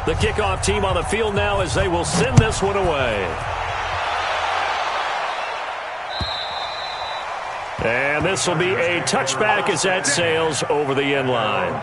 The kickoff team on the field now as they will send this one away. And this will be a touchback as that sails over the end line.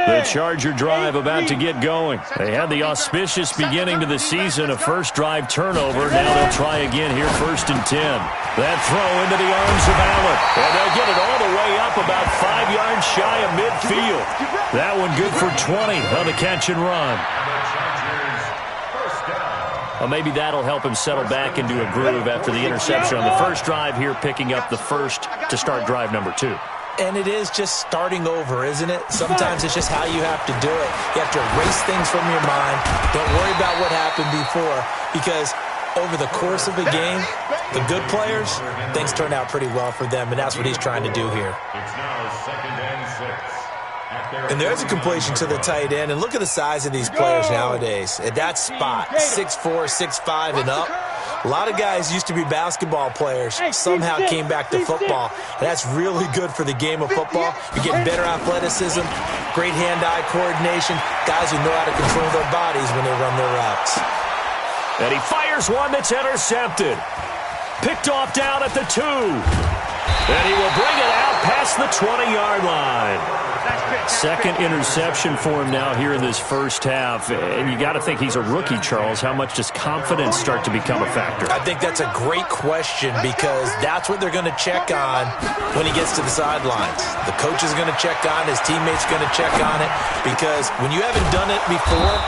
The Charger drive about to get going. They had the auspicious beginning to the season, a first drive turnover. Now they'll try again here, 1st and 10. That throw into the arms of Allen. And they'll get it all the way up about 5 yards shy of midfield. That one good for 20 on the catch and run. Well, maybe that'll help him settle back into a groove after the interception on the first drive here, picking up the first to start drive number 2. And it is just starting over, isn't it? Sometimes it's just how you have to do it. You have to erase things from your mind. Don't worry about what happened before, because over the course of a game, the good players, things turn out pretty well for them, and that's what he's trying to do here. It's now 2nd and 6. And there's a completion to the tight end, and look at the size of these players nowadays. At that spot, 6'4", 6'5", and up. A lot of guys used to be basketball players, somehow came back to football. And that's really good for the game of football. You're getting better athleticism, great hand-eye coordination, guys who know how to control their bodies when they run their routes. And he fires one that's intercepted. Picked off down at the 2. And he will bring it out past the 20-yard line. Second interception for him now here in this first half. And you got to think he's a rookie, Charles. How much does confidence start to become a factor? I think that's a great question, because that's what they're going to check on when he gets to the sidelines. The coach is going to check on, his teammates are going to check on it, because when you haven't done it before,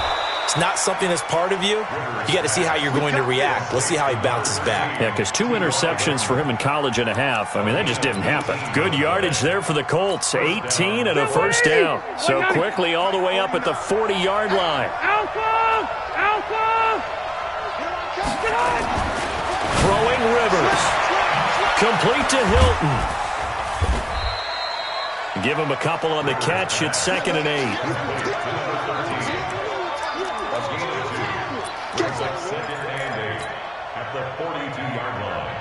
it's not something that's part of you. You got to see how you're going to react. Let's see how he bounces back. Yeah, because 2 interceptions for him in college and a half. I mean, that just didn't happen. Good yardage there for the Colts. 18 and a first down. So quickly all the way up at the 40-yard line. Throwing Rivers. Complete to Hilton. Give him a couple on the catch. It's 2nd and 8. At the 42-yard line.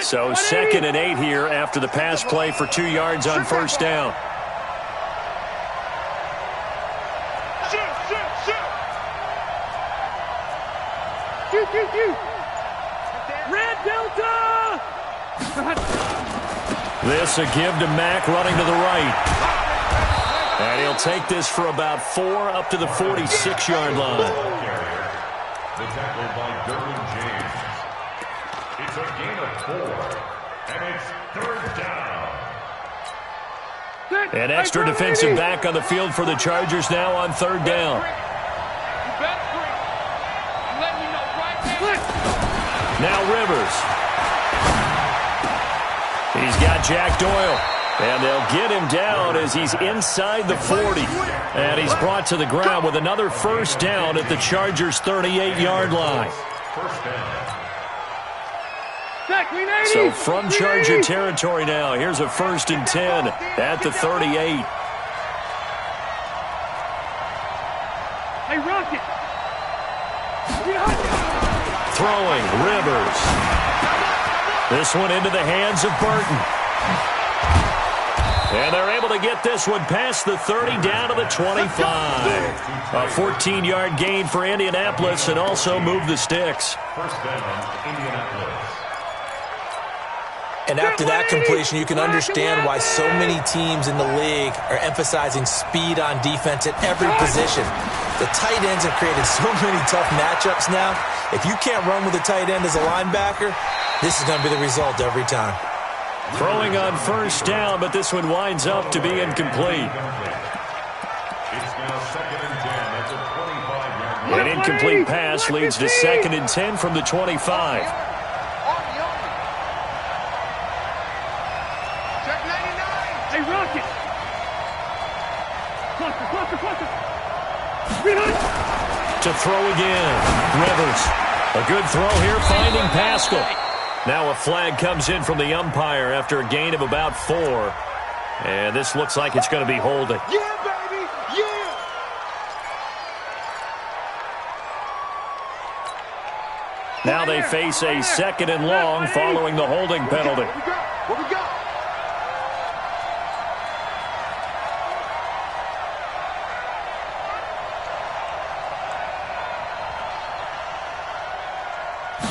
So 2nd and 8 here after the pass play for 2 yards on first down. Red Delta! This a give to Mack running to the right. And he'll take this for about 4 up to the 46-yard line. The tackle by Derwin James. It's a gain of 4, and it's 3rd down. An extra defensive back on the field for the Chargers now on 3rd down. Now Rivers. He's got Jack Doyle. And they'll get him down as he's inside the 40. And he's brought to the ground with another first down at the Chargers' 38-yard line. So from Charger territory now, here's a 1st and 10 at the 38. Hey, Rocket. Throwing, Rivers. This one into the hands of Burton. And they're able to get this one past the 30 down to the 25. A 14-yard gain for Indianapolis and also move the sticks. First down, Indianapolis. And after that completion, you can understand why so many teams in the league are emphasizing speed on defense at every position. The tight ends have created so many tough matchups now. If you can't run with a tight end as a linebacker, this is going to be the result every time. Throwing on first down, but this one winds up to be incomplete. It's now 2nd and 10 at the 25-yard line. An incomplete pass leads to 2nd and 10 from the 25. Hey, Rocket! Cluster! to throw again. Rivers. A good throw here, finding Pascal. Now a flag comes in from the umpire after a gain of about 4. And this looks like it's going to be holding. Yeah, baby! Yeah! Now they face a 2nd and long following the holding penalty. What we got?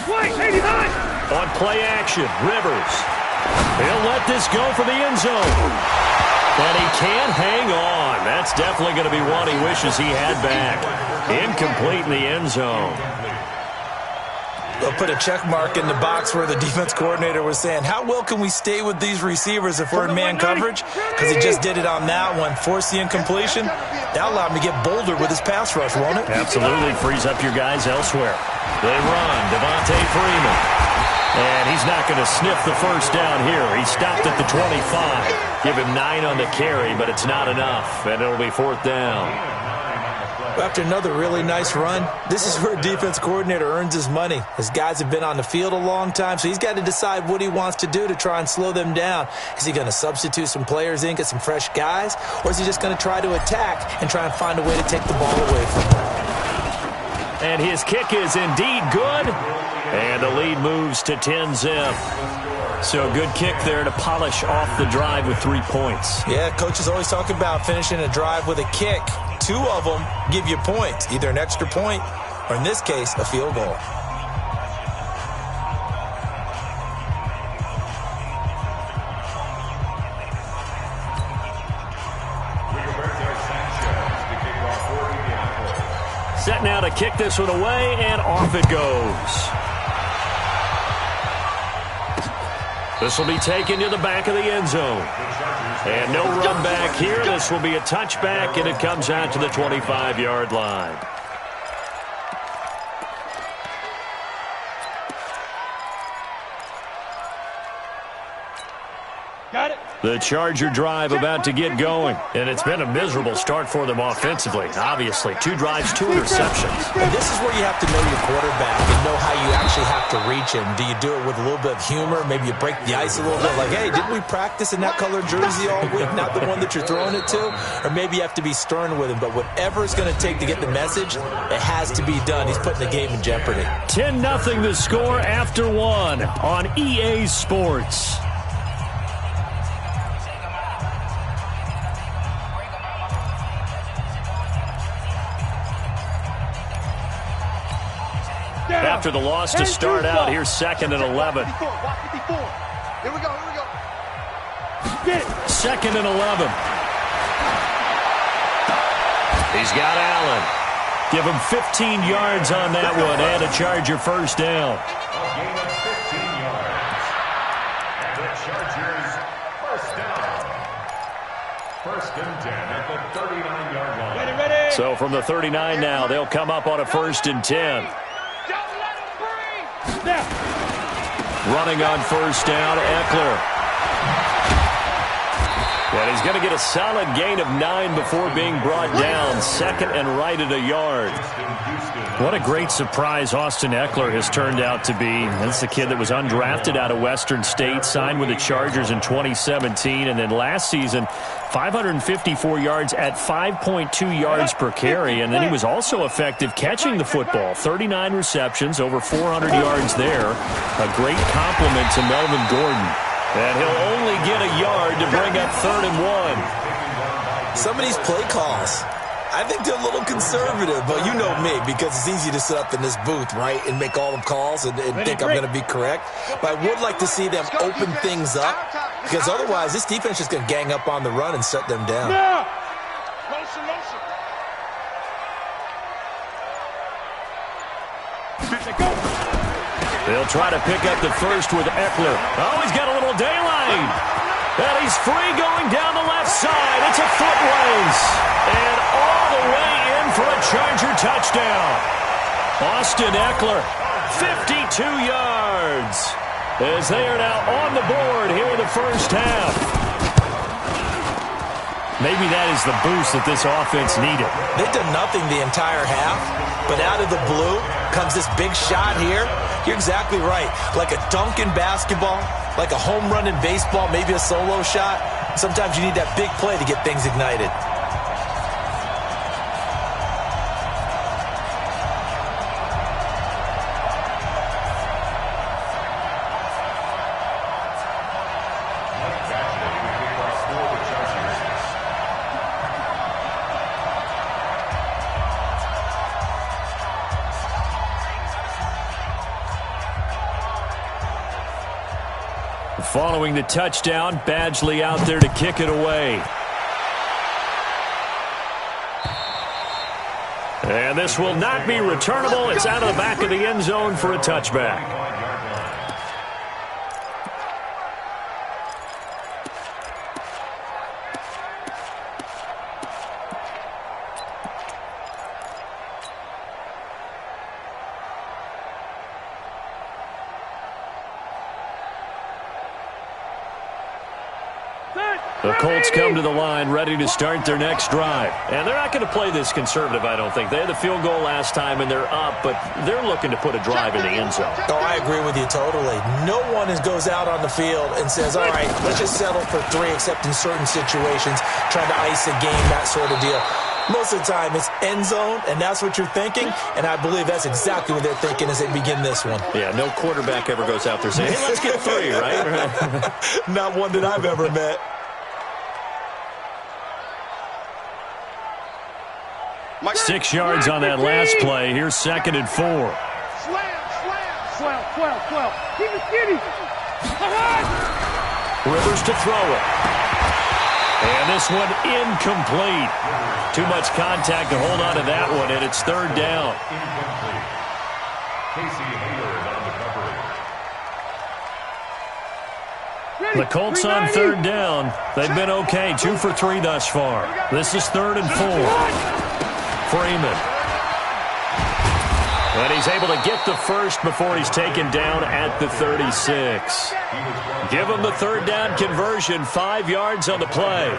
Wait, 89! On play action, Rivers. He'll let this go for the end zone. And he can't hang on. That's definitely going to be one he wishes he had back. Incomplete in the end zone. They'll put a check mark in the box where the defense coordinator was saying, how well can we stay with these receivers if we're in man coverage? Because he just did it on that one, forced the incompletion. That'll allow him to get bolder with his pass rush, won't it? Absolutely frees up your guys elsewhere. They run, Devontae Freeman. And he's not going to sniff the first down here. He stopped at the 25. Give him 9 on the carry, but it's not enough, and it'll be 4th down. After another really nice run, this is where a defense coordinator earns his money. His guys have been on the field a long time, so he's got to decide what he wants to do to try and slow them down. Is he going to substitute some players in, get some fresh guys, or is he just going to try to attack and try and find a way to take the ball away from them? And his kick is indeed good, and the lead moves to 10-zip. So a good kick there to polish off the drive with 3 points. Yeah, coaches always talk about finishing a drive with a kick. 2 of them give you points, either an extra point or, in this case, a field goal. Set now to kick this one away, and off it goes. This will be taken to the back of the end zone. And no run back here. This will be a touchback, and it comes out to the 25-yard line. Got it. The Charger drive about to get going, and it's been a miserable start for them offensively. Obviously, 2 drives, 2 interceptions. And this is where you have to know your quarterback and know how you actually have to reach him. Do you do it with a little bit of humor? Maybe you break the ice a little bit, like, hey, didn't we practice in that colored jersey all week, not the one that you're throwing it to? Or maybe you have to be stern with him, but whatever it's going to take to get the message, it has to be done. He's putting the game in jeopardy. 10-0 the score after 1 on EA Sports. After the loss to start out, here's 2nd and 11. 54. Here we go. 2nd and 11. He's got Allen. Give him 15 yards on that one and a Charger first down. A gain of 15 yards. And the Chargers first down. 1st and 10 at the 39-yard line. Ready. So from the 39 now, they'll come up on a 1st and 10. Running on first down, Eckler. And he's going to get a solid gain of 9 before being brought down. 2nd and right at a yard. What a great surprise Austin Eckler has turned out to be. That's the kid that was undrafted out of Western State, signed with the Chargers in 2017, and then last season, 554 yards at 5.2 yards per carry, and then he was also effective catching the football. 39 receptions, over 400 yards there. A great compliment to Melvin Gordon. And he'll only get a yard to bring up 3rd and 1. Some of these play calls, I think they're a little conservative, but you know me, because it's easy to sit up in this booth, right, and make all the calls and think I'm going to be correct. But I would like to see them open things up, because otherwise this defense is going to gang up on the run and shut them down. Motion. They'll try to pick up the first with Eckler. Oh, he's got a little daylight. And he's free going down the left side. It's a foot race. And all the way in for a Charger touchdown. Austin Eckler, 52 yards. As they are now on the board here in the first half. Maybe that is the boost that this offense needed. They've done nothing the entire half, but out of the blue comes this big shot here. You're exactly right. Like a dunk in basketball, like a home run in baseball, maybe a solo shot. Sometimes you need that big play to get things ignited. Following the touchdown, Badgley out there to kick it away. And this will not be returnable. It's out of the back of the end zone for a touchback. The Colts come to the line ready to start their next drive. And they're not going to play this conservative, I don't think. They had the field goal last time, and they're up, but they're looking to put a drive in the end zone. Oh, I agree with you totally. No one goes out on the field and says, all right, let's just settle for 3, except in certain situations, trying to ice a game, that sort of deal. Most of the time, it's end zone, and that's what you're thinking, and I believe that's exactly what they're thinking as they begin this one. Yeah, no quarterback ever goes out there saying, hey, let's get 3, right? Not one that I've ever met. Mike. 6 yards on that last play. Here's 2nd and 4. Slam. 12. Keep it skinny. Rivers to throw it. And this one incomplete. Too much contact to hold on to that one, and it's 3rd down. Incomplete. Casey Hayward on the coverage. The Colts on 3rd down. They've been okay. 2 for 3 thus far. This is 3rd and 4. Freeman. And he's able to get the first before he's taken down at the 36. Give him the 3rd down conversion, 5 yards on the play.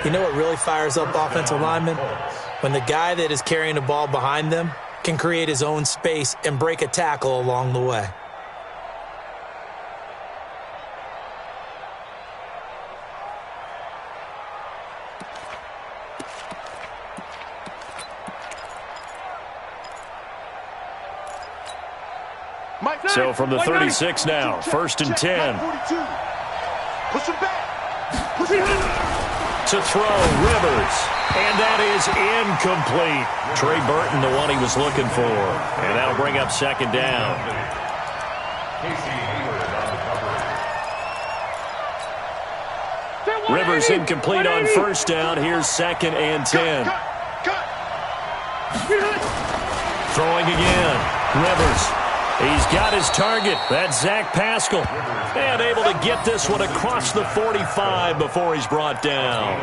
You know what really fires up offensive linemen? When the guy that is carrying the ball behind them can create his own space and break a tackle along the way. So from the 36 now, 1st and 10. Push him back. Push him To throw, Rivers. And that is incomplete. Trey Burton, the one he was looking for. And that'll bring up 2nd down. Casey Hayward on the coverage. Rivers incomplete on 1st down. Here's 2nd and 10. Throwing again. Rivers. He's got his target. That's Zach Pascal. And able to get this one across the 45 before he's brought down.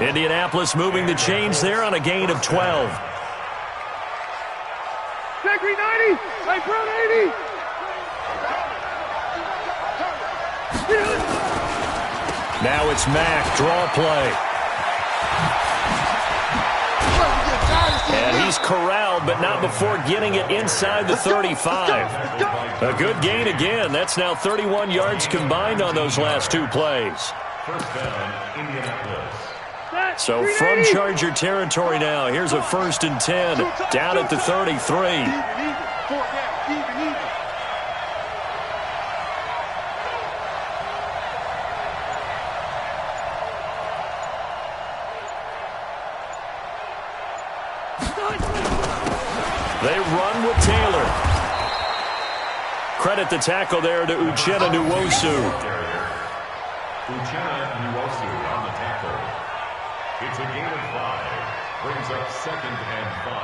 Indianapolis moving the chains there on a gain of 12. Zachary 90. Hey, Brown 80. Now it's Mack. Draw play. And he's corralled, but not before getting it inside the 35. A good gain again. That's now 31 yards combined on those last 2 plays. 1st down, Indianapolis. So from Charger territory now, here's a 1st and 10 down at the 33. They run with Taylor. Credit the tackle there to Uchenna Nwosu. Uchenna Nwosu on the tackle. It's a gain of 5. Brings up 2nd and 5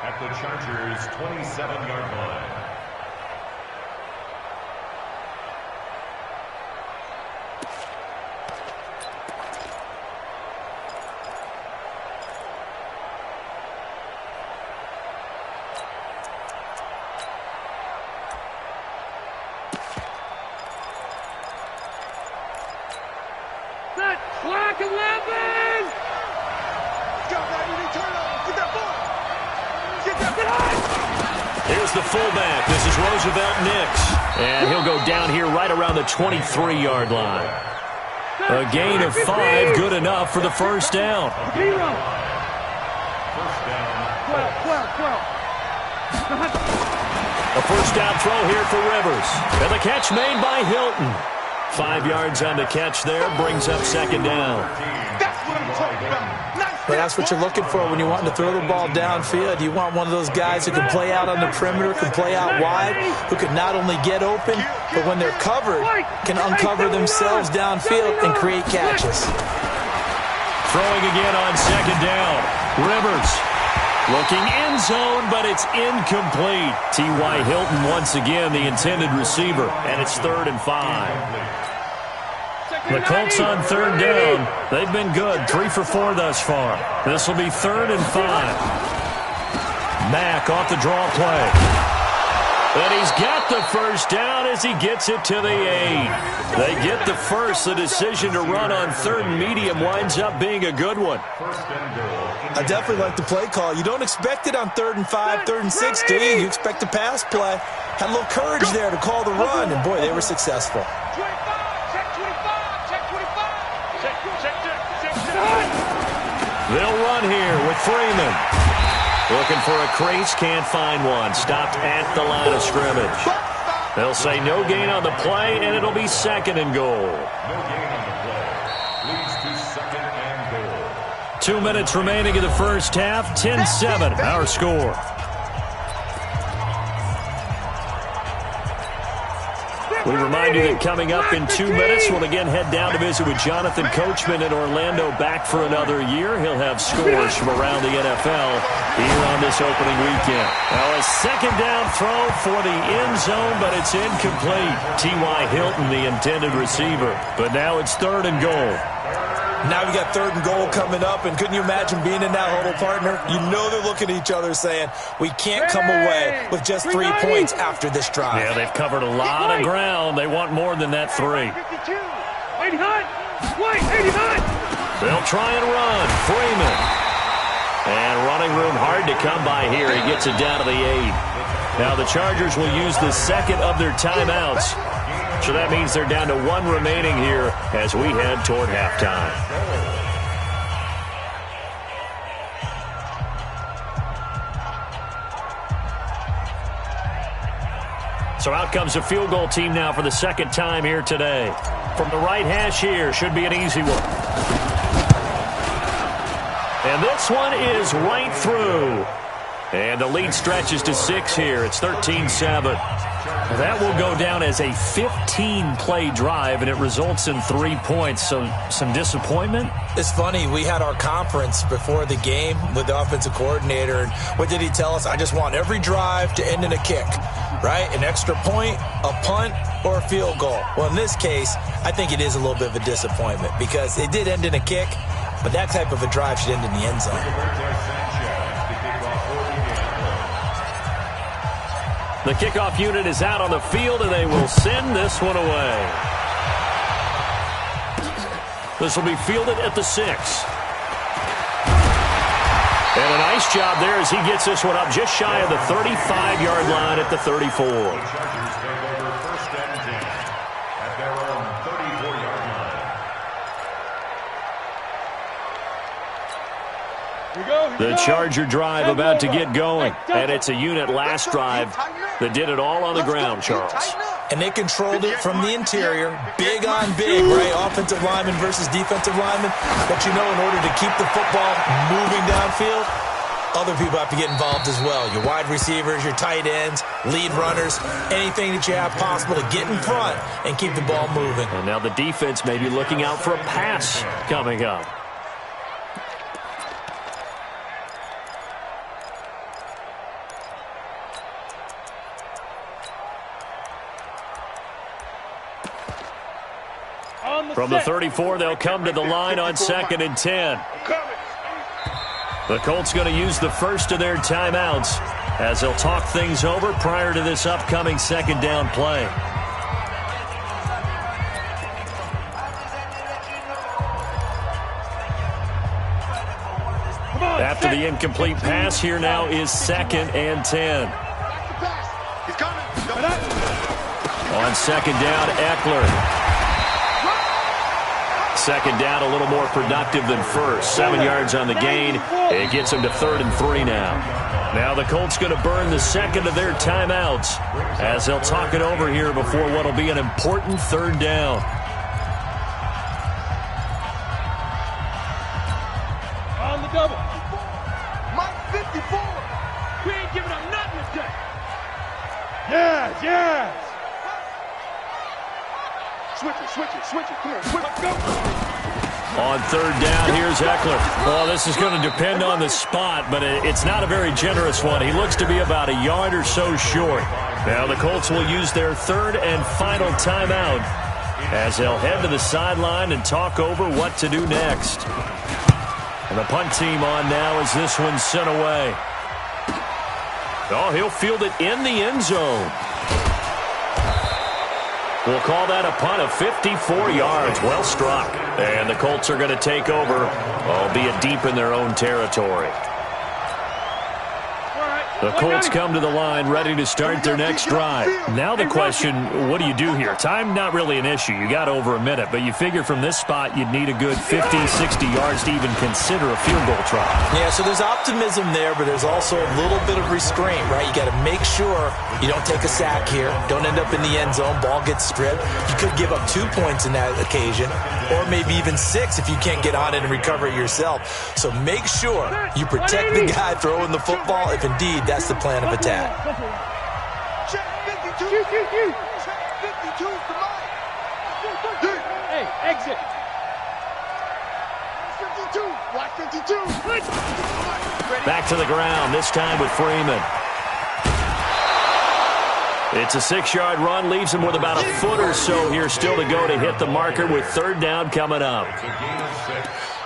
at the Chargers' 27-yard line. Black 11! Here's the fullback. This is Roosevelt Nix. And he'll go down here right around the 23-yard line. A gain of 5, good enough for the first down. A first down throw here for Rivers. And the catch made by Hilton. 5 yards on the catch there, brings up second down. That's what I'm talking about. But that's what you're looking for when you want to throw the ball downfield. You want one of those guys who can play out on the perimeter, can play out wide, who can not only get open, but when they're covered, can uncover themselves downfield and create catches. Throwing again on second down. Rivers looking end zone, but it's incomplete. T.Y. Hilton once again the intended receiver, and it's 3rd and 5. The Colts on third down. They've been good. 3 for 4 thus far. This will be 3rd and 5. Mack off the draw play. And he's got the first down as he gets it to the 8. They get the first. The decision to run on 3rd and medium winds up being a good one. I definitely like the play call. You don't expect it on 3rd and 5, 3rd and 6, do you? You expect a pass play. Had a little courage there to call the run, and boy, they were successful. They'll run here with Freeman. Looking for a crease, can't find one. Stopped at the line of scrimmage. They'll say no gain on the play, and it'll be 2nd and goal. No gain on the play. Leads to 2nd and goal. 2 minutes remaining in the first half. 10-7, our score. We remind you that coming up in 2 minutes, we'll again head down to visit with Jonathan Coachman in Orlando, back for another year. He'll have scores from around the NFL here on this opening weekend. Now a second down throw for the end zone, but it's incomplete. T.Y. Hilton, the intended receiver. But now it's 3rd and goal. Now we got 3rd and goal coming up, and couldn't you imagine being in that huddle, partner? You know they're looking at each other saying, we can't come away with just 3 points after this drive. Yeah, they've covered a lot of ground. They want more than that 3. 89! White, 89! They'll try and run. Freeman. And running room hard to come by here. He gets it down to the 8. Now the Chargers will use the second of their timeouts. So that means they're down to 1 remaining here as we head toward halftime. So out comes the field goal team now for the 2nd time here today. From the right hash here, should be an easy one. And this one is right through. And the lead stretches to 6 here. It's 13-7. That will go down as a 15-play drive, and it results in 3 points. So some disappointment? It's funny. We had our conference before the game with the offensive coordinator. And what did he tell us? I just want every drive to end in a kick, right? An extra point, a punt, or a field goal. Well, in this case, I think it is a little bit of a disappointment because it did end in a kick, but that type of a drive should end in the end zone. The kickoff unit is out on the field, and they will send this one away. This will be fielded at the 6. And a nice job there as he gets this one up just shy of the 35-yard line at the 34. The Charger drive about to get going, and it's a unit last drive that did it all on the ground, Charles. And they controlled it from the interior, big on big, right? Offensive lineman versus defensive lineman. But you know, in order to keep the football moving downfield, other people have to get involved as well. Your wide receivers, your tight ends, lead runners, anything that you have possible to get in front and keep the ball moving. And now the defense may be looking out for a pass coming up. From the 34, they'll come to the line on 2nd and 10. The Colts going to use the first of their timeouts as they'll talk things over prior to this upcoming 2nd down play. After the incomplete pass, here now is 2nd and 10. He's coming. On 2nd down, Eckler. 2nd down, a little more productive than first. 7 yards on the gain. It gets him to 3rd and 3 now. Now the Colts going to burn the second of their timeouts as they'll talk it over here before what will be an important 3rd down. On the double. Mike 54. We ain't giving up nothing today. Yes, yes. Switch it. Come on, switch it. Go. On 3rd down, here's Eckler. Well, this is going to depend on the spot, but it's not a very generous one. He looks to be about a yard or so short. Now the Colts will use their 3rd and final timeout as they'll head to the sideline and talk over what to do next. And the punt team on now as this one's sent away. Oh, he'll field it in the end zone. We'll call that a punt of 54 yards. Well struck. And the Colts are going to take over, albeit deep in their own territory. The Colts come to the line ready to start their next drive. Now the question, what do you do here? Time not really an issue. You got over a minute, but you figure from this spot you'd need a good 50, 60 yards to even consider a field goal try. Yeah, so there's optimism there, but there's also a little bit of restraint, right? You got to make sure you don't take a sack here. Don't end up in the end zone. Ball gets stripped. You could give up 2 points in that occasion, or maybe even 6 if you can't get on it and recover it yourself. So make sure you protect the guy throwing the football if indeed that's the plan of attack. Check 52. Check 52 to Mike. Hey, exit. 52. Watch 52. Back to the ground, this time with Freeman. It's a 6-yard run, leaves him with about a foot or so here still to go to hit the marker with 3rd down coming up.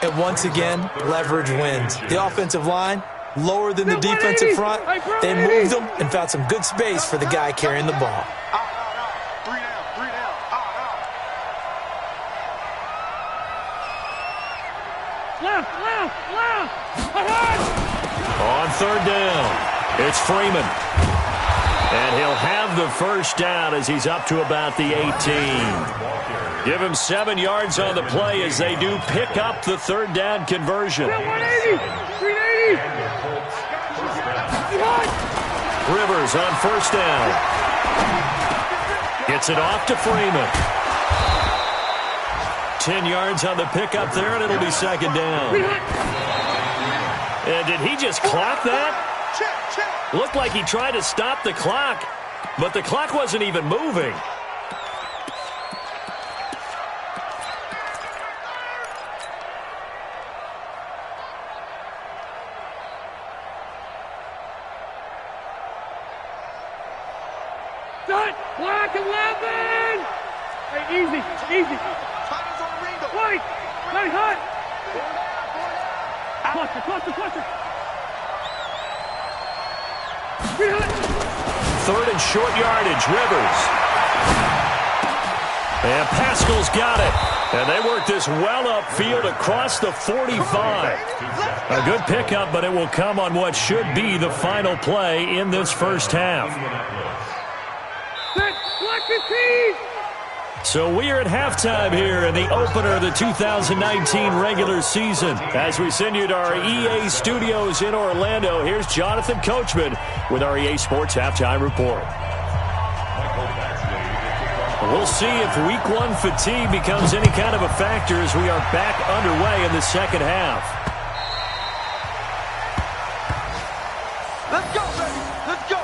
And once again, leverage wins. The offensive line, lower than the defensive front. They moved them and found some good space for the guy carrying the ball. Out. 3 down. Left. On 3rd down, it's Freeman. And he'll have the first down as he's up to about the 18. Give him 7 yards on the play as they do pick up the 3rd down conversion. 180. 380. Rivers on 1st down. Gets it off to Freeman. 10 yards on the pickup there, and it'll be 2nd down. And did he just clock that? Looked like he tried to stop the clock, but the clock wasn't even moving. Done. Black 11. Hey, easy. White. Right hot. Cluster. 3rd and short yardage, Rivers. And Pascal's got it. And they work this well upfield across the 45. A good pickup, but it will come on what should be the final play in this first half. Set. Black 15. So we are at halftime here in the opener of the 2019 regular season. As we send you to our EA studios in Orlando, here's Jonathan Coachman with our EA Sports Halftime Report. We'll see if Week 1 fatigue becomes any kind of a factor as we are back underway in the second half. Let's go, baby. Let's go.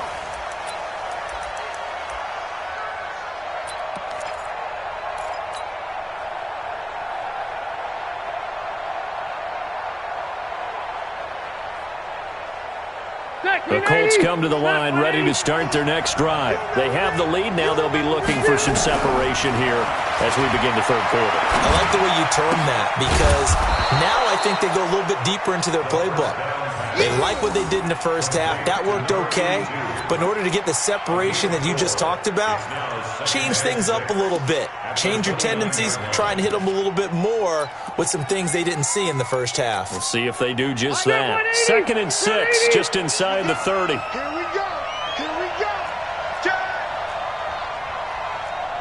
The Colts come to the line ready to start their next drive. They have the lead. Now they'll be looking for some separation here as we begin the 3rd quarter. I like the way you term that because now I think they go a little bit deeper into their playbook. They like what they did in the first half. That worked okay. But in order to get the separation that you just talked about, change things up a little bit. change your tendencies, try and hit them a little bit more with some things they didn't see in the first half. We'll see if they do just that. 2nd and 6, just inside the 30. Here we go. Here we go.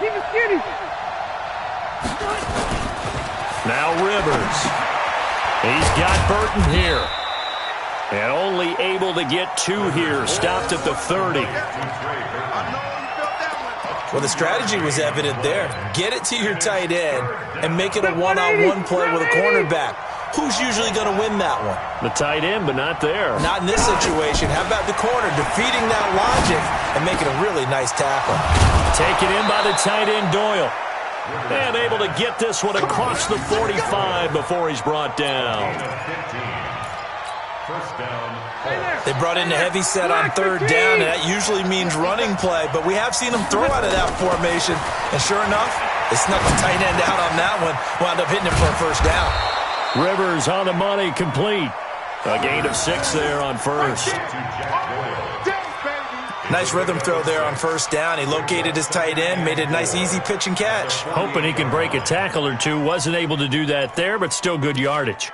Keep it skinny. Now Rivers. He's got Burton here. And only able to get 2 here. Stopped at the 30. Well, the strategy was evident there. Get it to your tight end and make it a one-on-one play with a cornerback. Who's usually going to win that one? The tight end, but not there. Not in this situation. How about the corner defeating that logic and making a really nice tackle? Taken in by the tight end, Doyle. And able to get this one across the 45 before he's brought down. First down. They brought in a heavy set on 3rd down, and that usually means running play, but we have seen them throw out of that formation, and sure enough, they snuck the tight end out on that one, wound up hitting him for a first down. Rivers on the money, complete. A gain of 6 there on first. Nice rhythm throw there on 1st down. He located his tight end, made a nice easy pitch and catch. Hoping he can break a tackle or two. Wasn't able to do that there, but still good yardage.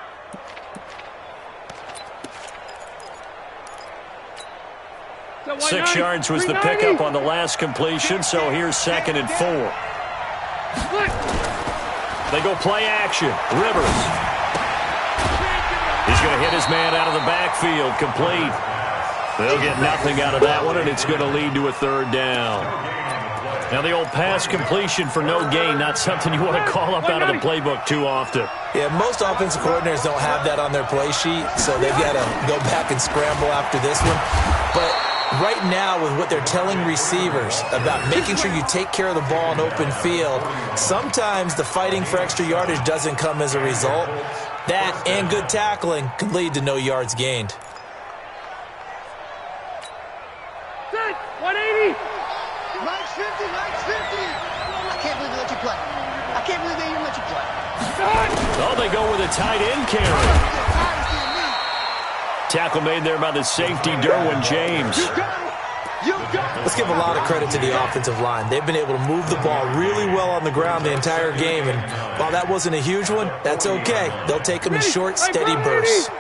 So 6 yards was the pickup on the last completion, so here's 2nd and 4. They go play action. Rivers. He's going to hit his man out of the backfield. Complete. They'll get nothing out of that one, and it's going to lead to a 3rd down. Now the old pass completion for no gain, not something you want to call up out of the playbook too often. Yeah, most offensive coordinators don't have that on their play sheet, so they've got to go back and scramble after this one. But right now, with what they're telling receivers about making sure you take care of the ball in open field, sometimes the fighting for extra yardage doesn't come as a result. That and good tackling could lead to no yards gained. 180. Mike's 50, Mike's 50. I can't believe they let you play. I can't believe they even let you play. Oh, they go with a tight end carry. Tackle made there by the safety, Derwin James. Let's give a lot of credit to the offensive line. They've been able to move the ball really well on the ground the entire game, and while that wasn't a huge one, that's okay. They'll take them in short, steady bursts.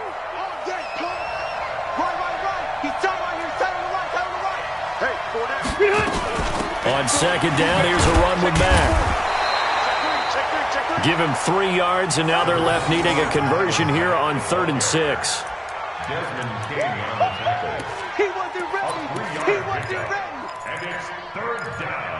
On 2nd down, here's a run with Mack. Give him 3 yards, and now they're left needing a conversion here on 3rd and 6. Desmond King on the tackle. He wasn't ready. He wasn't ready. And it's 3rd down.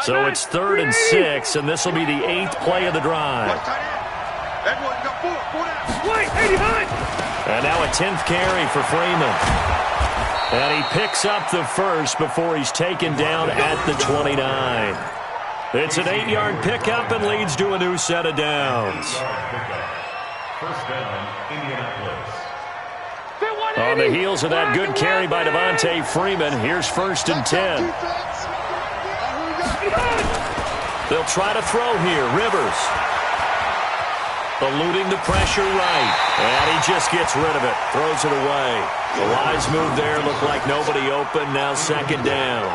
So it's 3rd and 6, and this will be the 8th play of the drive. And now a 10th carry for Freeman. And he picks up the first before he's taken down at the 29. It's an 8-yard pickup and leads to a new set of downs. First down, Indianapolis. On the heels of that good carry by Devontae Freeman, here's 1st and 10. They'll try to throw here. Rivers. Eluding the pressure right. And he just gets rid of it. Throws it away. The wise move there. Looked like nobody open. Now 2nd down.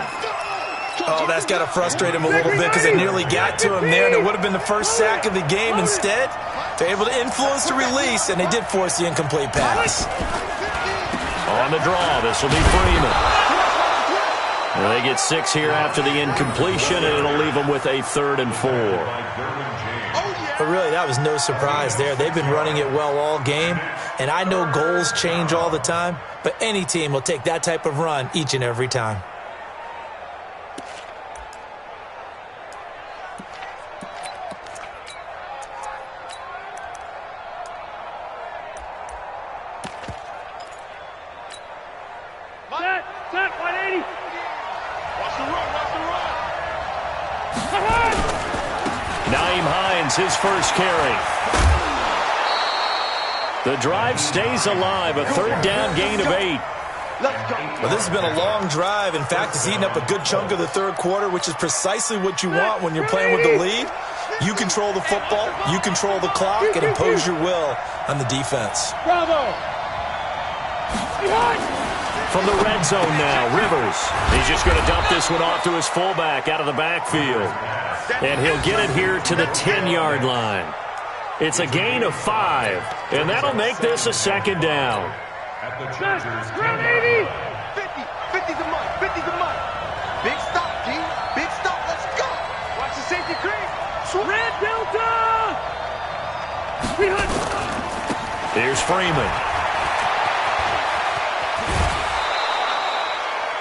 Oh, that's got to frustrate him a little bit because it nearly got to him there, and it would have been the first sack of the game. Instead, they're able to influence the release, and they did force the incomplete pass. On the draw, this will be Freeman. And they get 6 here after the incompletion, and it'll leave them with a 3rd and 4. But really, that was no surprise there. They've been running it well all game, and I know goals change all the time, but any team will take that type of run each and every time. Set, 180. Watch the run, watch the run. Naeem Hines, his first carry. The drive stays alive, a 3rd down gain of 8. Well, this has been a long drive. In fact, it's eaten up a good chunk of the 3rd quarter, which is precisely what you want when you're playing with the lead. You control the football, you control the clock, and impose your will on the defense. Bravo. From the red zone now, Rivers. He's just going to dump this one off to his fullback out of the backfield. And he'll get it here to the 10-yard line. It's a gain of 5, and that'll make this a second down. At the Chargers, 80. 50's a month. 50's a month. Big stop, G. Big stop. Let's go. Watch the safety creep. Red Delta. Here's Freeman.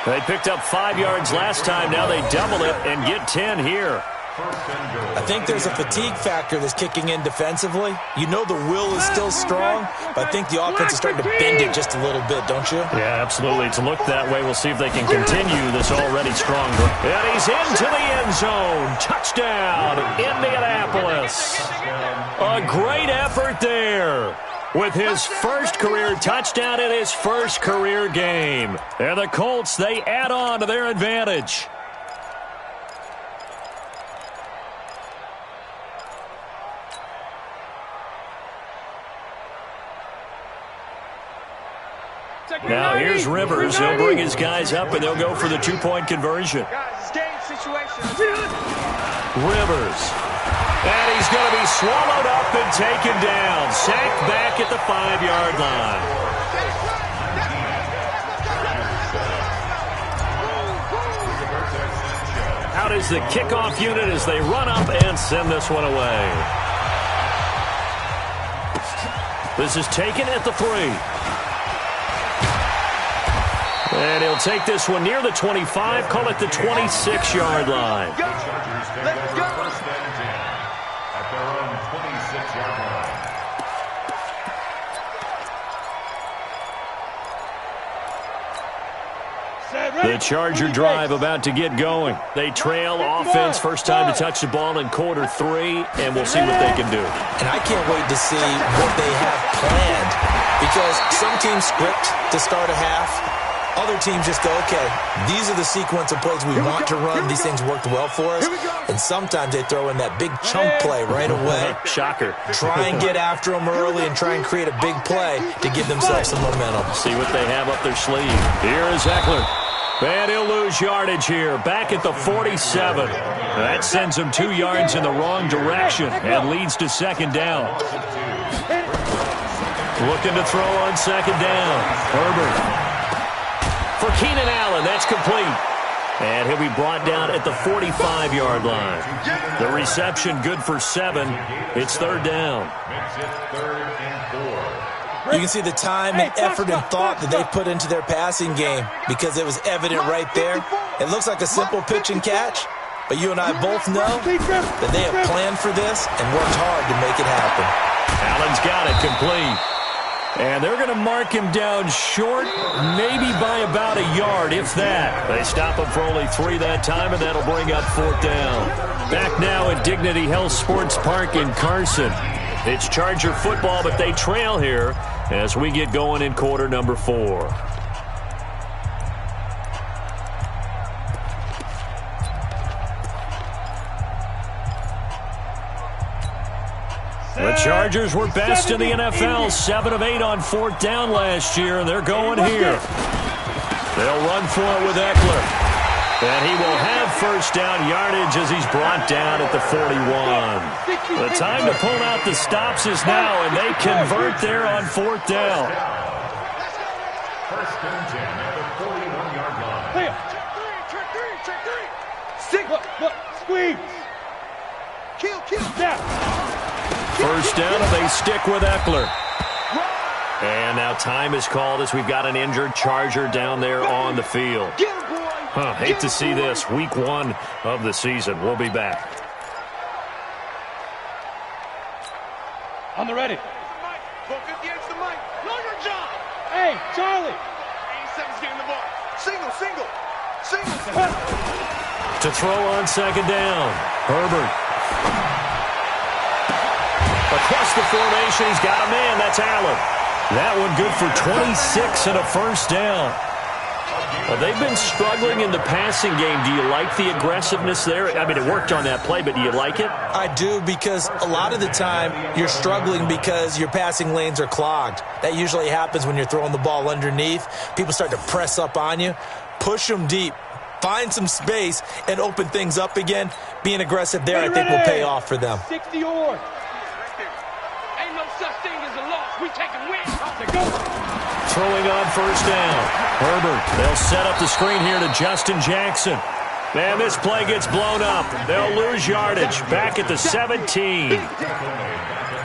They picked up 5 yards last time. Now they double it and get 10 here. I think there's a fatigue factor that's kicking in defensively. You know the will is still strong, but I think the offense is starting to bend it just a little bit, don't you? Yeah, absolutely. It's looked that way. We'll see if they can continue this already strong. And he's into the end zone. Touchdown, Indianapolis. A great effort there with his first career touchdown in his first career game. And the Colts, they add on to their advantage. Now here's Rivers. He'll bring his guys up, and they'll go for the two-point conversion. Guys, game situation. Rivers. And he's going to be swallowed up and taken down. Sacked back at the 5-yard line. Out is the kickoff unit as they run up and send this one away. This is taken at the 3. And he'll take this one near the 25, call it the 26-yard line. the Chargers take over first and 10 at their own 26-yard line. The Charger drive about to get going. They trail offense, first time to touch the ball in quarter 3, and we'll see what they can do. And I can't wait to see what they have planned, because some teams script to start a half. Other teams just go, okay, these are the sequence of plays we want to run. These things worked well for us. And sometimes they throw in that big chunk play right away. Shocker. Try and get after them early and try and create a big play to give themselves some momentum. See what they have up their sleeve. Here is Eckler. And he'll lose yardage here, back at the 47. That sends him 2 yards in the wrong direction and leads to second down. Looking to throw on second down. Herbert. For Keenan Allen, that's complete. And he'll be brought down at the 45-yard line. The reception good for 7. It's third down. Makes it 3rd and 4. You can see the time and effort and thought that they put into their passing game, because it was evident right there. It looks like a simple pitch and catch, but you and I both know that they have planned for this and worked hard to make it happen. Allen's got it complete. And they're going to mark him down short, maybe by about a yard, if that. They stop him for only 3 that time, and that'll bring up 4th down. Back now at Dignity Health Sports Park in Carson. It's Charger football, but they trail here as we get going in quarter number 4. The Chargers were best in the NFL, 7 of 8 on 4th down last year, and they're going here. They'll run for it with Eckler. And he will have first down yardage as he's brought down at the 41. The time to pull out the stops is now, and they convert there on 4th down. First and 10 at the 41-yard line. Check 3. Look, squeeze. Kill. Down. First down, and they stick with Eckler. And now time is called as we've got an injured Charger down there on the field. Hate to see this. Week 1 of the season. We'll be back. On the ready. 458's the mic. Lawyer John. Hey, Charlie. 87's getting the ball. Single. To throw on second down. Herbert. Across the formation, he's got a man. That's Allen. That one good for 26 and a first down. Well, they've been struggling in the passing game. Do you like the aggressiveness there? I mean, it worked on that play, but do you like it? I do, because a lot of the time you're struggling because your passing lanes are clogged. That usually happens when you're throwing the ball underneath. People start to press up on you. Push them deep. Find some space and open things up again. Being aggressive there, I think, will pay off for them. 60 or. Ain't no such thing as a loss. We taking wins. Throwing on first down. Herbert, they'll set up the screen here to Justin Jackson. Man, this play gets blown up. They'll lose yardage. Back at the 17.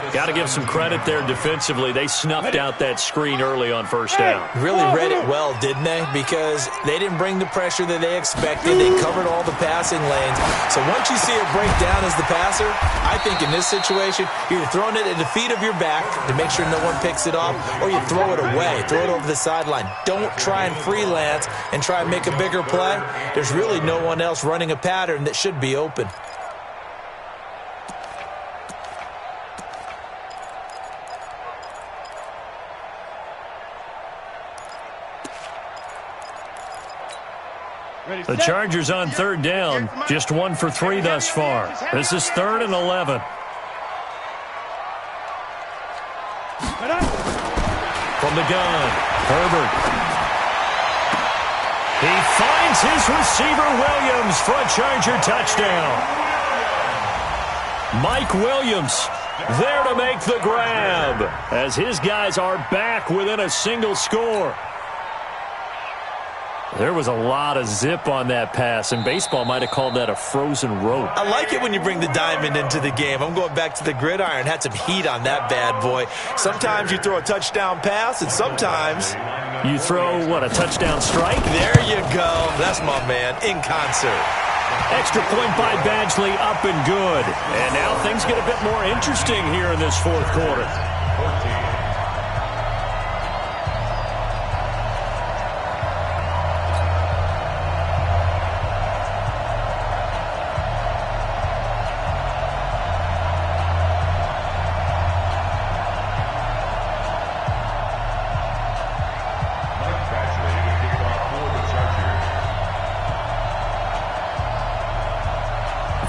Got to give some credit there defensively. They snuffed out that screen early on first down. Really read it well, didn't they? Because they didn't bring the pressure that they expected. They covered all the passing lanes. So once you see it break down as the passer, I think in this situation, you're throwing it at the feet of your back to make sure no one picks it off, or you throw it away, throw it over the sideline. Don't try and freelance and try and make a bigger play. There's really no one else running a pattern that should be open. The Chargers on third down, just 1 for 3 thus far. This is 3rd and 11. From the gun, Herbert. He finds his receiver, Williams, for a Charger touchdown. Mike Williams there to make the grab as his guys are back within a single score. There was a lot of zip on that pass, and baseball might have called that a frozen rope. I like it when you bring the diamond into the game. I'm going back to the gridiron. Had some heat on that bad boy. Sometimes you throw a touchdown pass, and sometimes you throw, what, a touchdown strike? There you go. That's my man, in concert. Extra point by Badgley, up and good. And now things get a bit more interesting here in this fourth quarter.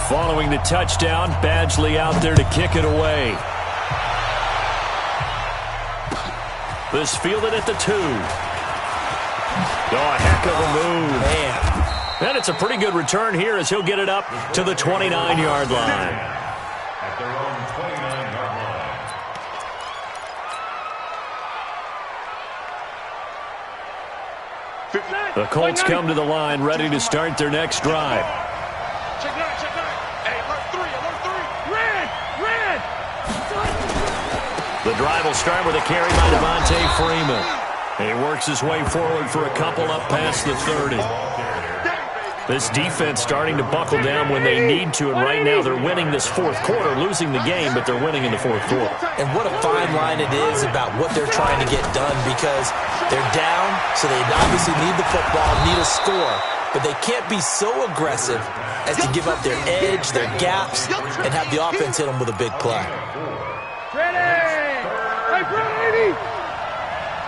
Following the touchdown, Badgley out there to kick it away. This fielded at the 2. Oh, a heck of a move. Man. And it's a pretty good return here as he'll get it up to the 29-yard line. At their own 29-yard line. The Colts come to the line ready to start their next drive. Check 9, check 9. Hey, alert 3. Red. The drive will start with a carry by Devontae Freeman. He works his way forward for a couple up past the 30. This defense starting to buckle down when they need to, and right now they're winning this fourth quarter, losing the game, but they're winning in the fourth quarter. And what a fine line it is about what they're trying to get done, because they're down, so they obviously need the football, need a score, but they can't be so aggressive as to give up their edge, their gaps, and have the offense hit them with a big play. Ready! Hey, Brady!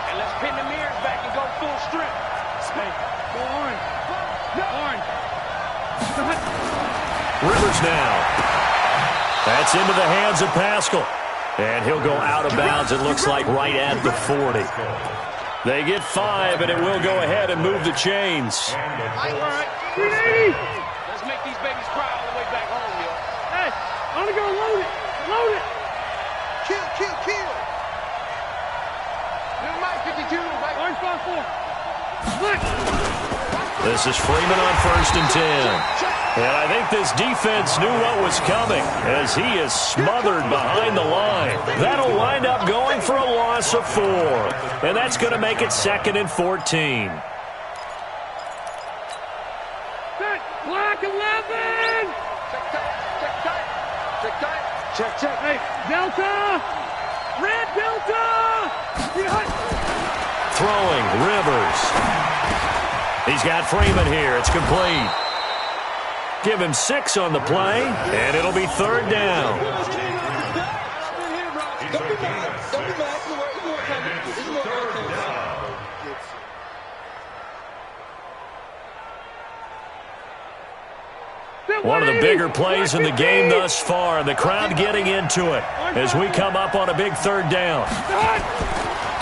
And let's pin the mirrors back and go full strip. Hey, go on. Rivers now. That's into the hands of Pascal. And he'll go out of bounds, it looks like, right at the 40. They get 5, and it will go ahead and move the chains. All right, 380. Let's make these babies cry all the way back home, yo. Hey, I'm gonna go load it. Load it. Kill. New Mike 52, right? Orange 5-4. Look. This is Freeman on 1st and 10. And I think this defense knew what was coming as he is smothered behind the line. That'll wind up going for a loss of 4. And that's going to make it 2nd and 14. Black 11. Check. Hey, Delta. Red Delta. Throwing, Rivers. He's got Freeman here. It's complete. Give him 6 on the play, and it'll be 3rd down. One of the bigger plays in the game thus far. The crowd getting into it as we come up on a big third down.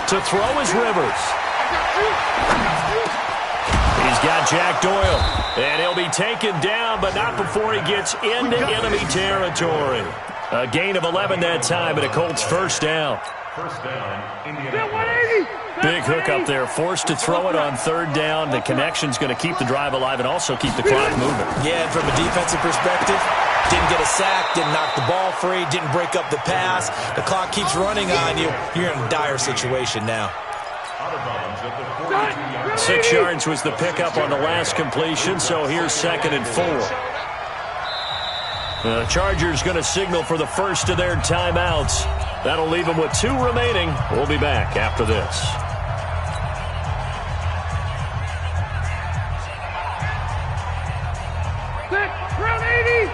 To throw is Rivers. He's got Jack Doyle. And he'll be taken down, but not before he gets into enemy territory. A gain of 11 that time, and a Colts first down. First down, Indianapolis. Big hook up there, forced to throw it on third down. The connection's going to keep the drive alive and also keep the clock moving. Yeah, and from a defensive perspective, didn't get a sack, didn't knock the ball free, didn't break up the pass. The clock keeps running on you. You're in a dire situation now. Out of bounds at the 42-yard. 6 yards was the pickup on the last completion, so here's 2nd and 4. The Chargers going to signal for the first of their timeouts. That'll leave them with 2 remaining. We'll be back after this. Round 80.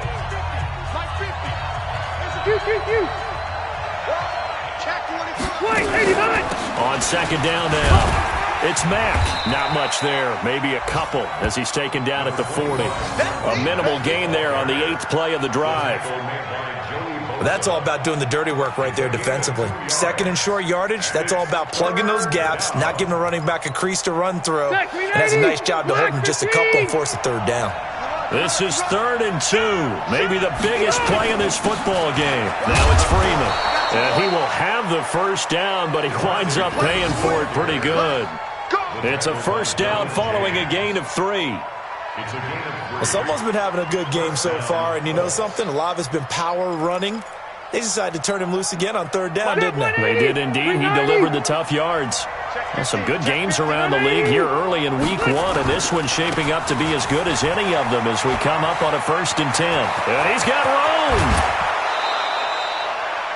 Wait, 89. On 2nd down now. It's Mack. Not much there. Maybe a couple as he's taken down at the 40. A minimal gain there on the 8th play of the drive. That's all about doing the dirty work right there defensively. 2nd and short yardage, that's all about plugging those gaps, not giving a running back a crease to run through. And that's a nice job to hold him just a couple and force a third down. This is 3rd and 2. Maybe the biggest play in this football game. Now it's Freeman. And he will have the first down, but he winds up paying for it pretty good. It's a first down following a gain of 3. Well, someone's been having a good game so far, and you know something? A lot of it's been power running. They decided to turn him loose again on 3rd down, didn't they? They did indeed. He delivered the tough yards. Well, some good games around the league here early in week 1, and this one's shaping up to be as good as any of them as we come up on a 1st and 10. And he's got room.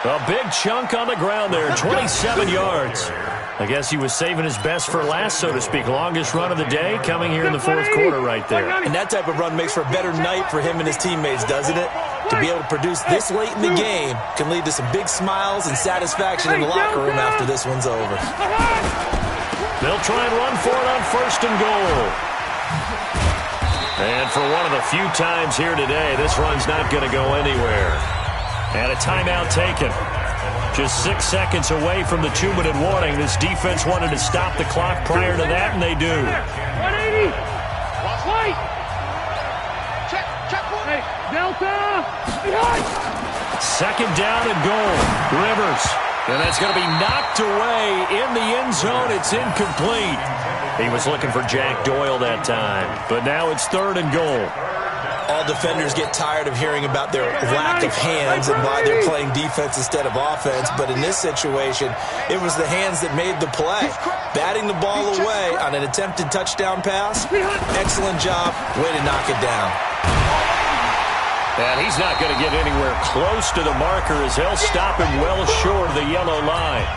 A big chunk on the ground there, 27 yards. I guess he was saving his best for last, so to speak. Longest run of the day coming here in the 4th quarter right there. And that type of run makes for a better night for him and his teammates, doesn't it? To be able to produce this late in the game can lead to some big smiles and satisfaction in the locker room after this one's over. They'll try and run for it on 1st and goal. And for one of the few times here today, this run's not going to go anywhere. And a timeout taken. Just 6 seconds away from the 2-minute warning. This defense wanted to stop the clock prior to that, and they do. 180. Wait. Check. Hey, Delta. Behind. 2nd down and goal. Rivers. And that's going to be knocked away in the end zone. It's incomplete. He was looking for Jack Doyle that time. But now it's 3rd and goal. All defenders get tired of hearing about their lack of hands and why they're playing defense instead of offense. But in this situation, it was the hands that made the play. Batting the ball away on an attempted touchdown pass. Excellent job. Way to knock it down. And he's not going to get anywhere close to the marker as they'll stop him well short of the yellow line.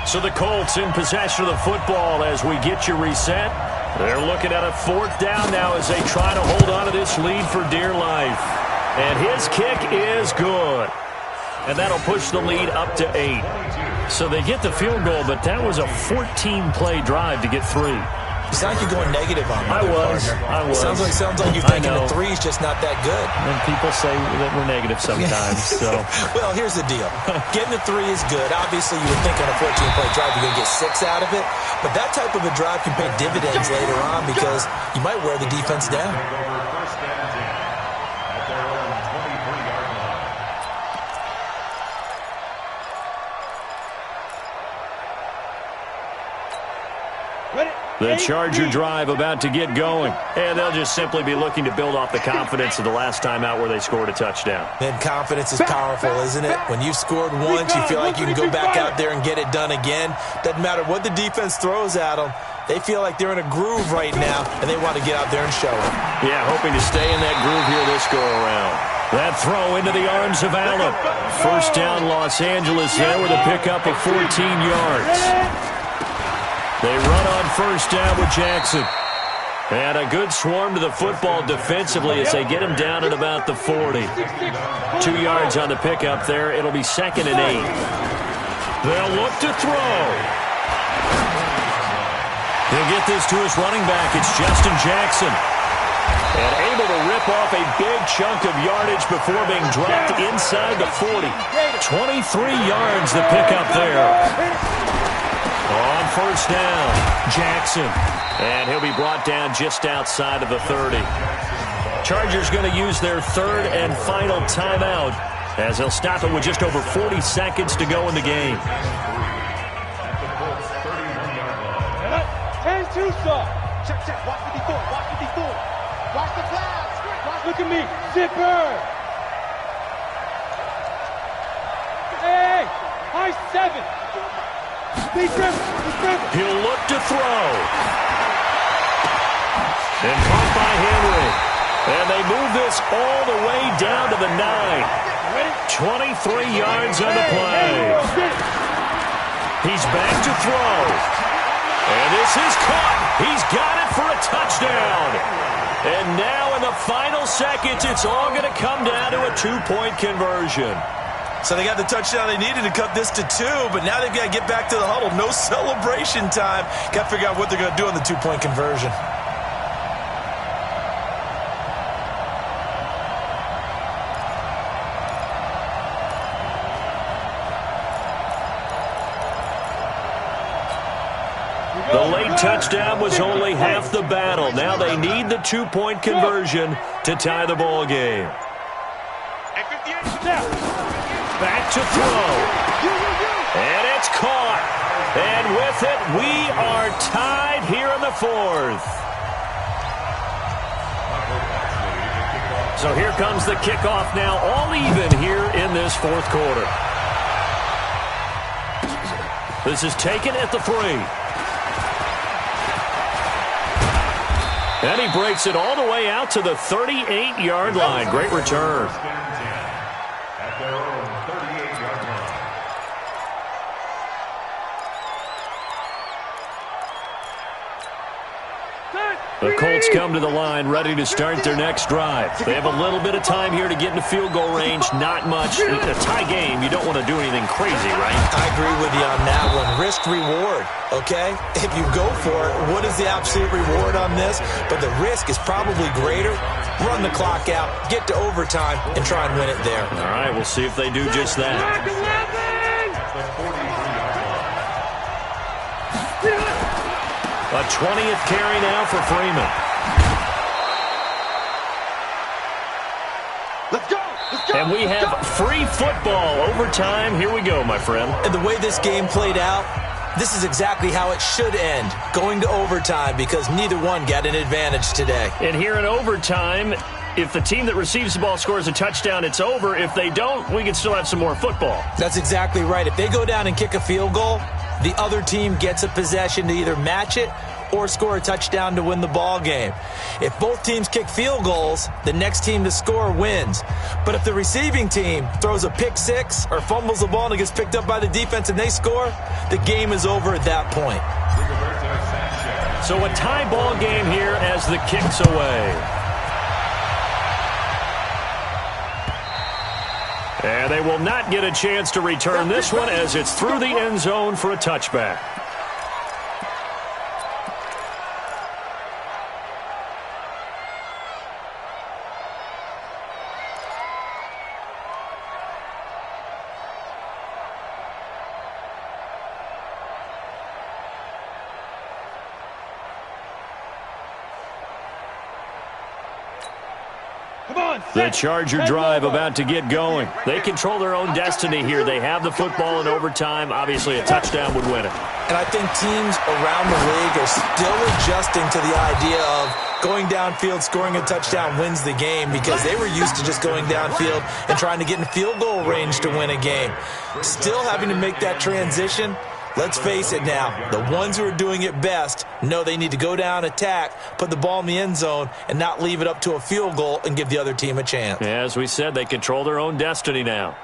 So the Colts in possession of the football as we get you reset. They're looking at a 4th down now as they try to hold on to this lead for dear life. And his kick is good. And that'll push the lead up to 8. So they get the field goal, but that was a 14-play drive to get 3. It's not like you're going negative on me. I was. Sounds like you're thinking the 3's just not that good. And people say that we're negative sometimes. So, well, here's the deal. Getting the 3 is good. Obviously, you would think on a 14-play drive you're going to get 6 out of it. But that type of a drive can pay dividends later on because you might wear the defense down. First and 10 at their own 23-yard line. The Charger drive about to get going. And they'll just simply be looking to build off the confidence of the last time out where they scored a touchdown. And confidence is powerful, isn't it? When you've scored once, you feel like you can go back out there and get it done again. Doesn't matter what the defense throws at them. They feel like they're in a groove right now, and they want to get out there and show it. Yeah, hoping to stay in that groove here this go-around. That throw into the arms of Allen. First down, Los Angeles there with a pickup of 14 yards. They run on first down with Jackson. And a good swarm to the football defensively as they get him down at about the 40. 2 yards on the pickup there. It'll be 2nd and 8. They'll look to throw. He'll get this to his running back. It's Justin Jackson. And able to rip off a big chunk of yardage before being dropped inside the 40. 23 yards the pickup there. On first down, Jackson. And he'll be brought down just outside of the 30. Chargers going to use their third and final timeout as they'll stop it with just over 40 seconds to go in the game. 10-2 stop. Check. Watch 54. Watch 54. Watch the flags. Look at me. Zipper. Hey. High 7. He's driven. He'll look to throw. And caught by Henry. And they move this all the way down to the 9. 23 yards on the play. He's back to throw. And this is caught. He's got it for a touchdown. And now in the final seconds, it's all going to come down to a 2-point conversion. So they got the touchdown they needed to cut this to 2, but now they've got to get back to the huddle. No celebration time. Got to figure out what they're going to do on the 2-point conversion. The late touchdown was only half the battle. Now they need the 2-point conversion to tie the ball game. Back to throw. And it's caught. And with it, we are tied here in the 4th. So here comes the kickoff now, all even here in this 4th quarter. This is taken at the 3. And he breaks it all the way out to the 38-yard line. Great return. At their own 38-yard line. The Colts come to the line ready to start their next drive. They have a little bit of time here to get into field goal range. Not much. In a tie game, you don't want to do anything crazy, right? I agree with you on that one. Risk reward, okay? If you go for it, what is the absolute reward on this? But the risk is probably greater. Run the clock out, get to overtime, and try and win it there. All right, we'll see if they do just that. A 20th carry now for Freeman. Let's go. And we have free football overtime. Here we go, my friend. And the way this game played out, this is exactly how it should end, going to overtime, because neither one got an advantage today. And here in overtime, if the team that receives the ball scores a touchdown, it's over. If they don't, we can still have some more football. That's exactly right. If they go down and kick a field goal, the other team gets a possession to either match it or score a touchdown to win the ball game. If both teams kick field goals, the next team to score wins. But if the receiving team throws a pick six or fumbles the ball and it gets picked up by the defense and they score, the game is over at that point. So a tie ball game here as the kick's away. And they will not get a chance to return this one as it's through the end zone for a touchback. The Charger drive about to get going. They control their own destiny here. They have the football in overtime. Obviously, a touchdown would win it. And I think teams around the league are still adjusting to the idea of going downfield, scoring a touchdown wins the game, because they were used to just going downfield and trying to get in field goal range to win a game. Still having to make that transition. Let's face it now, the ones who are doing it best know they need to go down, attack, put the ball in the end zone, and not leave it up to a field goal and give the other team a chance. As we said, they control their own destiny now.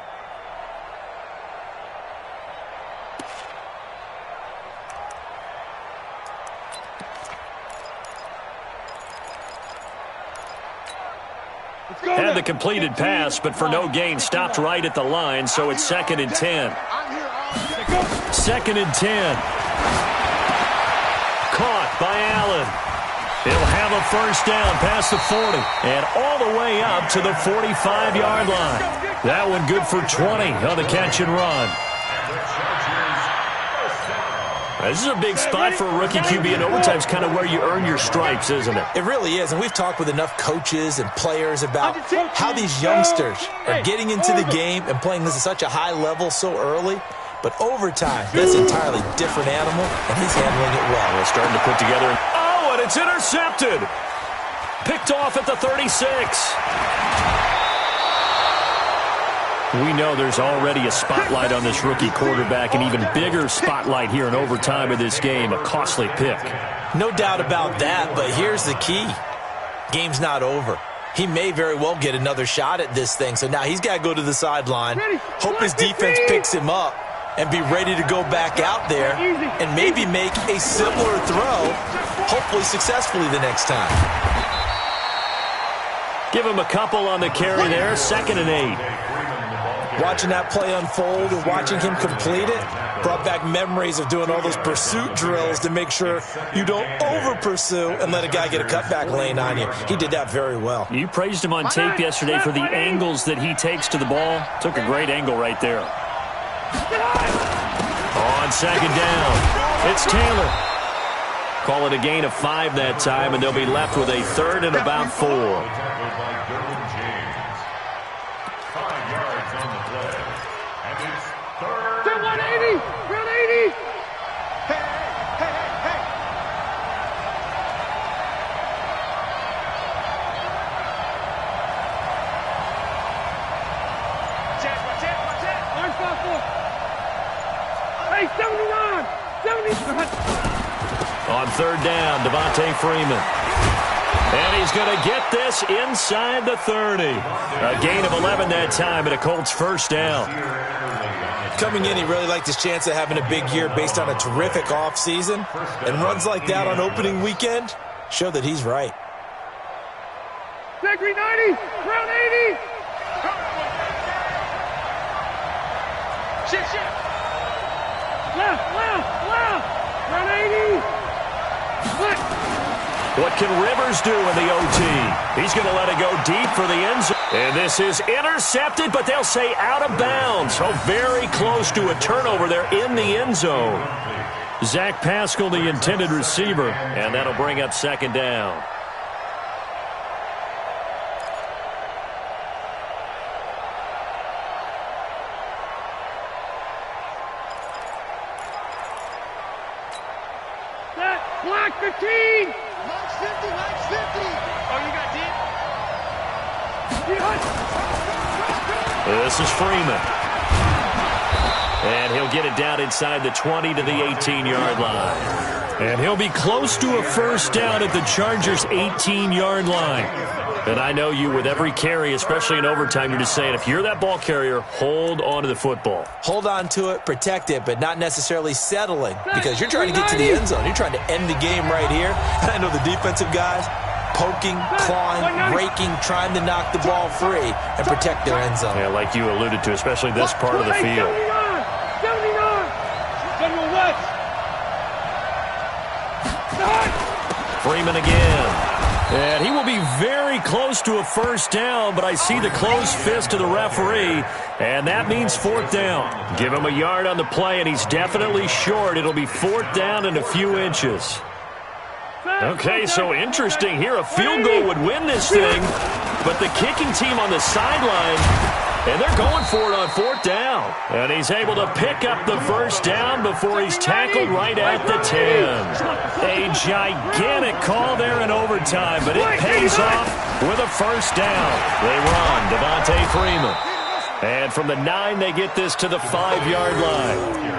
Had the completed pass, but for no gain, stopped right at the line, so it's 2nd and 10. 2nd and 10. caught by Allen. He'll have a first down past the 40 and all the way up to the 45-yard line. That one good for 20 on the catch and run. This is a big spot for a rookie QB, and overtime is kind of where you earn your stripes, isn't it? It really is, and we've talked with enough coaches and players about how these youngsters are getting into the game and playing this at such a high level so early. But overtime, that's an entirely different animal, and he's handling it well. We're starting to put together. Oh, and it's intercepted. Picked off at the 36. We know there's already a spotlight on this rookie quarterback, an even bigger spotlight here in overtime of this game, a costly pick. No doubt about that, but here's the key. Game's not over. He may very well get another shot at this thing, so now he's got to go to the sideline, hope his defense picks him up, and be ready to go back out there and maybe make a similar throw, hopefully successfully the next time. Give him a couple on the carry there, 2nd and 8. Watching that play unfold and watching him complete it brought back memories of doing all those pursuit drills to make sure you don't over-pursue and let a guy get a cutback lane on you. He did that very well. You praised him on tape yesterday for the angles that he takes to the ball. Took a great angle right there. On 2nd down, it's Taylor. Call it a gain of 5 that time, and they'll be left with a 3rd and about 4. On 3rd down, Devontae Freeman. And he's going to get this inside the 30. A gain of 11 that time, and a Colts first down. Coming in, he really liked his chance of having a big year based on a terrific offseason. And runs like that on opening weekend show that he's right. Zachary 90, round 80. Shit. Left. Round 80. What can Rivers do in the OT? He's going to let it go deep for the end zone. And this is intercepted, but they'll say out of bounds. So very close to a turnover there in the end zone. Zach Pascal, the intended receiver, and that'll bring up 2nd down. Block 15. Max 50. Oh, you got deep? This is Freeman. And he'll get it down inside the 20 to the 18-yard line. And he'll be close to a first down at the Chargers' 18-yard line. And I know you, with every carry, especially in overtime, you're just saying, if you're that ball carrier, hold on to the football. Hold on to it, protect it, but not necessarily settling, because you're trying to get to the end zone. You're trying to end the game right here. And I know the defensive guys poking, clawing, raking, trying to knock the ball free and protect their end zone. Yeah, like you alluded to, especially this part of the field. 79 West. Freeman again. And he will be very close to a first down, but I see the closed fist of the referee, and that means 4th down. Give him a yard on the play, and he's definitely short. It'll be 4th down and a few inches. Okay, so interesting here. A field goal would win this thing, but the kicking team on the sideline, and they're going for it on 4th down. And he's able to pick up the first down before he's tackled right at the 10. A gigantic call there in overtime, but it pays off with a first down. They run Devontae Freeman. And from the 9, they get this to the 5-yard line.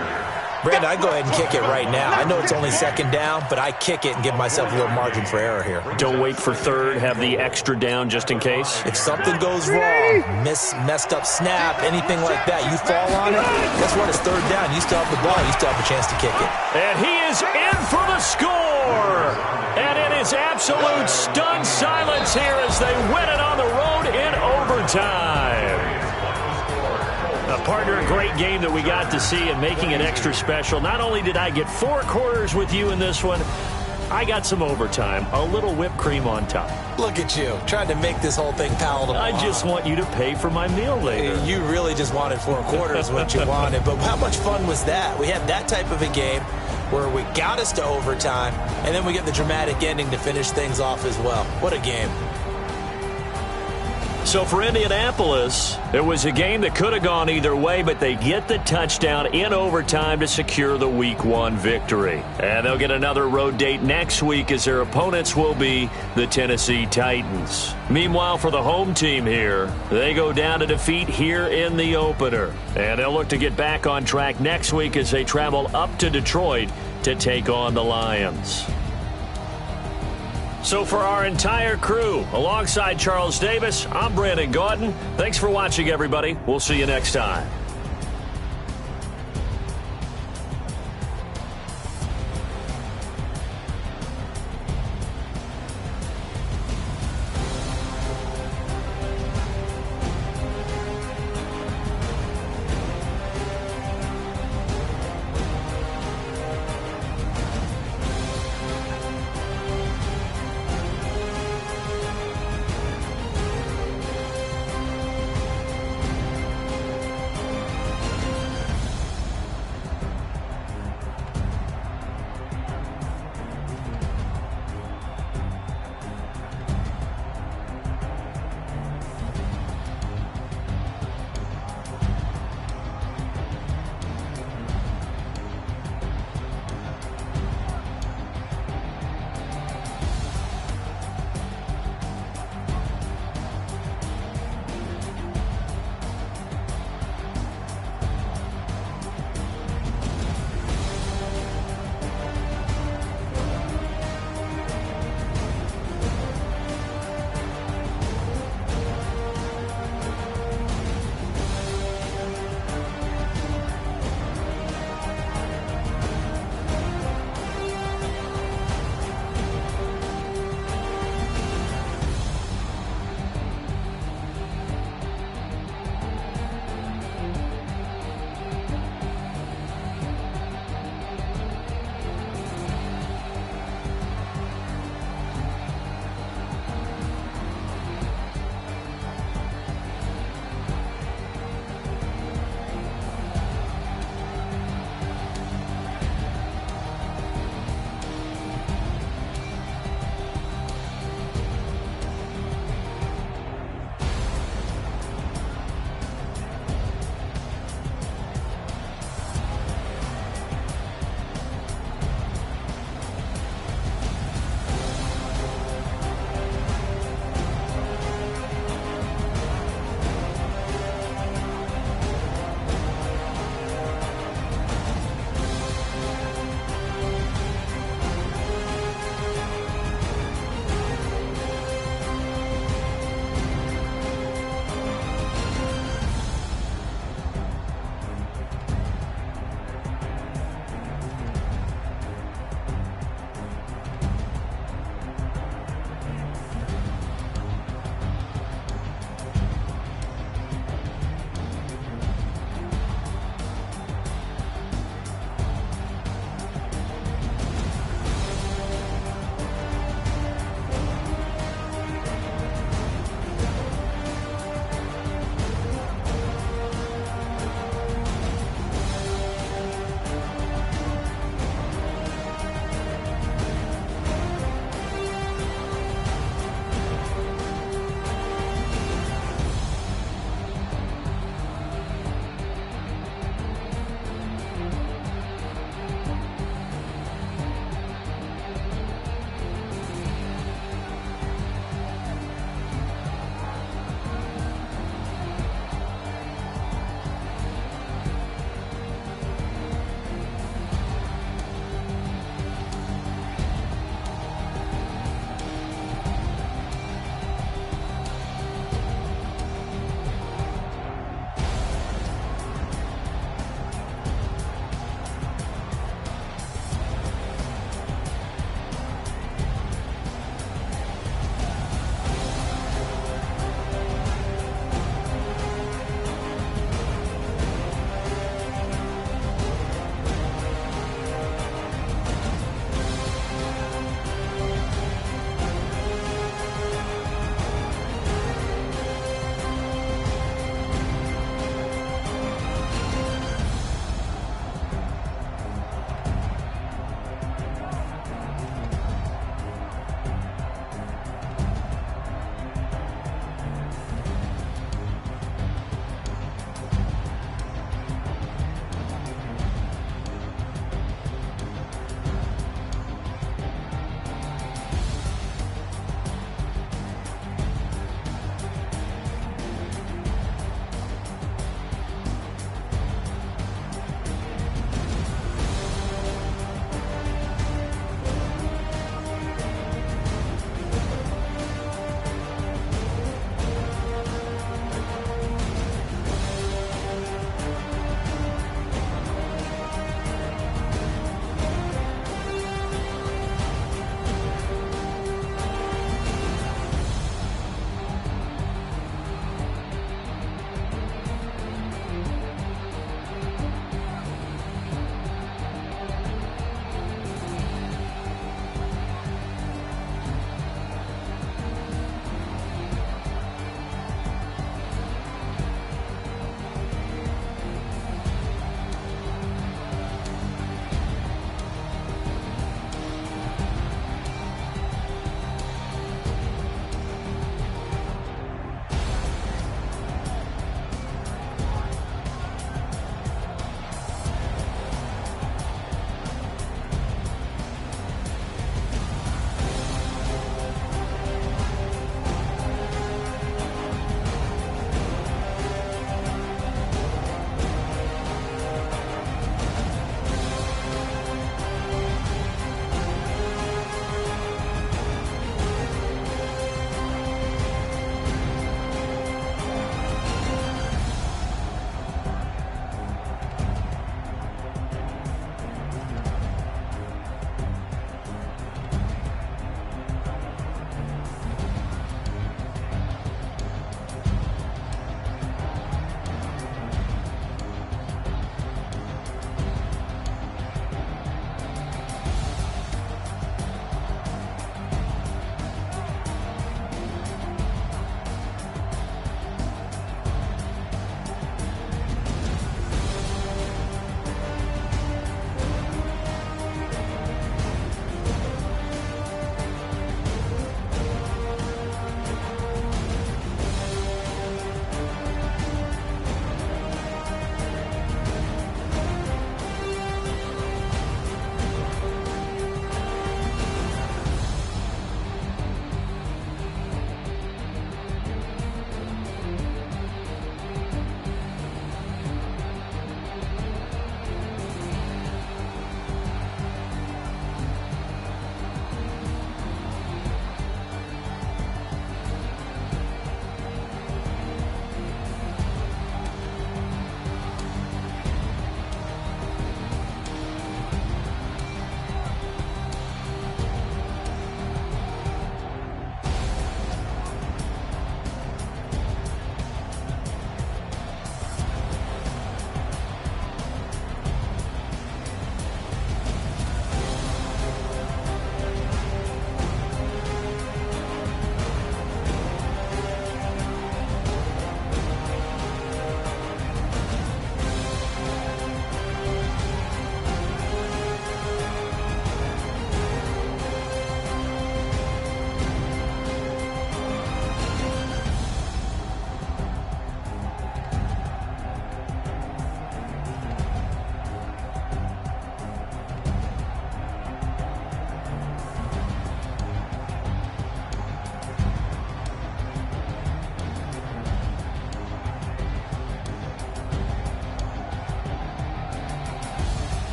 Brandon, I go ahead and kick it right now. I know it's only 2nd down, but I kick it and give myself a little margin for error here. Don't wait for 3rd. Have the extra down just in case. If something goes wrong, messed up snap, anything like that, you fall on it, guess what? It's 3rd down. You still have the ball. You still have a chance to kick it. And he is in for the score. And it is absolute stunned silence here as they win it on the road in overtime. Partner, a great game that we got to see and making it extra special. Not only did I get 4 quarters with you in this one, I got some overtime, a little whipped cream on top. Look at you, trying to make this whole thing palatable. I just want you to pay for my meal later. You really just wanted 4 quarters what you wanted. But how much fun was that? We had that type of a game where we got us to overtime, and then we get the dramatic ending to finish things off as well. What a game. So for Indianapolis, it was a game that could have gone either way, but they get the touchdown in overtime to secure the Week 1 victory. And they'll get another road date next week as their opponents will be the Tennessee Titans. Meanwhile, for the home team here, they go down to defeat here in the opener. And they'll look to get back on track next week as they travel up to Detroit to take on the Lions. So for our entire crew, alongside Charles Davis, I'm Brandon Gaudin. Thanks for watching, everybody. We'll see you next time.